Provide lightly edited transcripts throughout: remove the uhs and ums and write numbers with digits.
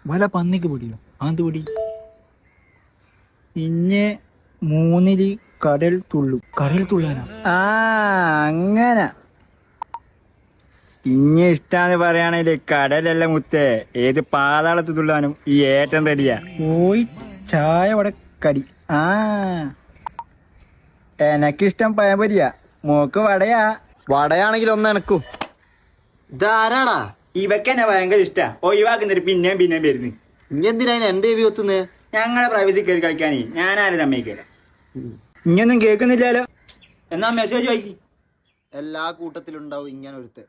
വല പന്നിക്ക് പൊടിയോ? അത് പൊടി. പിന്നെ 3 കടൽ തുള്ളു. കടൽ തുള്ളാനാ? അങ്ങനെ. ഇന്നെ ഇഷ്ടാന്ന് പറയാണെങ്കില് കടലല്ല മുത്തേ, ഏത് പാതാളത്ത് തുള്ളാനും ഈ ഏറ്റം റെഡിയാ. പോയി ചായ വടക്കടി. എനക്കിഷ്ടം പഴംപൊരിയാ, മോക്ക് വടയാ. വടയാണെങ്കിൽ ഒന്ന് എനക്കും. ഇതാരാടാ? ഇവക്കെന്നെ ഭയങ്കര ഇഷ്ടാ. ഒഴിവാക്കുന്നിട്ട് പിന്നെയും പിന്നെയും വരുന്നു. ഇനി എന്തിനാ എന്റെ ചെവി ഒത്തുന്നേ? ഞങ്ങളെ പ്രൈവസി കയറി കളിക്കാനേ ഞാനാരും സമ്മതിക്കില്ല. ഇനിയൊന്നും കേൾക്കുന്നില്ലല്ലോ. എന്നാ മെസ്സേജ് വായിക്കി. എല്ലാ കൂട്ടത്തിലുണ്ടാവും ഇങ്ങനെ ഒരുത്തെ.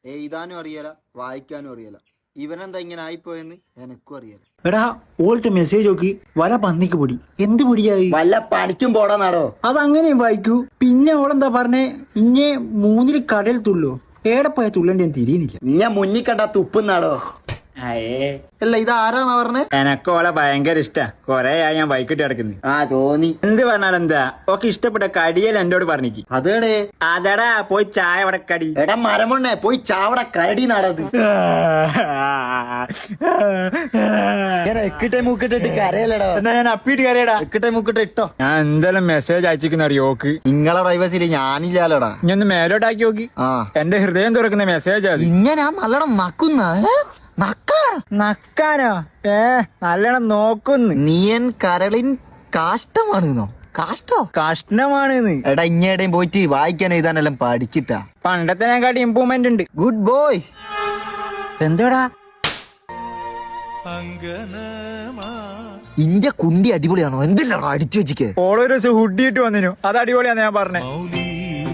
എഴുതാനും അറിയല, വായിക്കാനും അറിയല. ഇവനെന്താ ഇങ്ങനെ ആയിപ്പോയെന്ന് എനക്കും അറിയാല. എടാ ഓൾട്ട് മെസ്സേജ് നോക്കി. വല പന്നിക്ക് പൊടി. എന്ത് പൊടിയായി? വല്ല പണിക്കും പോടാ നാടോ. അതങ്ങനെയും വായിക്കൂ. പിന്നെ ഓളെന്താ പറഞ്ഞേ? ഇന്നെ 3 കടൽ തുള്ളോ? ഏടപ്പോയ തുള്ളന്റെ തിരിയുന്നില്ല. ഞാൻ മുന്നിൽ കണ്ടാ തുപ്പുന്നാടോ. അല്ല ഇത് ആരാന്നാ പറഞ്ഞേ? എനക്കോളെ ഭയങ്കര ഇഷ്ടാ. കൊറേ ആയി ഞാൻ ബൈക്കിട്ട് കിടക്കുന്നു. തോന്നി. എന്ത് പറഞ്ഞാലെന്താ? ഓക്കെ ഇഷ്ടപ്പെട്ട കടിയല്ല എന്നോട് പറഞ്ഞിക്ക്. അതേടേ? അതടാ പോയി ചായ വടക്കടി. എടാ മരമണ്ണേ, പോയി ചാവട കരടി നാടത്. എക്കിട്ടെ മുക്കിട്ടിട്ട് കരയല്ലടാ. എന്നാ ഞാൻ അപ്പിട്ട് കരയടാ. എക്കിട്ടെ മുക്കിട്ട് ഇട്ടോ. ഞാൻ എന്തായാലും മെസ്സേജ് അയച്ചിരിക്കുന്ന അറിയോക്ക്. നിങ്ങളെ പ്രൈവസിയില് ഞാനില്ലാലോടാ. ഇനി ഒന്ന് മേലോട്ടാക്കി നോക്കി. എന്റെ ഹൃദയം തുറക്കുന്ന മെസ്സേജ്. ഇങ്ങനെ നല്ലോണം നക്കുന്ന നക്കാനോ? നല്ലോണം നോക്കുന്നു. നീയൻ കരളിൻ കാഷ്ടമാണെന്നോ? കാഷ്ടോ? കഷ്ണമാണെന്ന്. എടാ ഇങ്ങേടേം പോയിട്ട് വായിക്കാൻ എഴുതാനെല്ലാം പഠിച്ചിട്ടാ. പണ്ടത്തിനെക്കാട്ടി ഇമ്പ്രൂവ്മെന്റ് ഉണ്ട്. Good boy. എന്തോടാ? ഇന്റെ കുണ്ടി അടിപൊളിയാണോ? എന്തില്ലാണോ അടിച്ചു വെച്ചിക്ക്? ഓളൊരു ദിവസം ഹുഡി ഇട്ട് വന്നിനു. അത് അടിപൊളിയാന്ന് ഞാൻ പറഞ്ഞേ.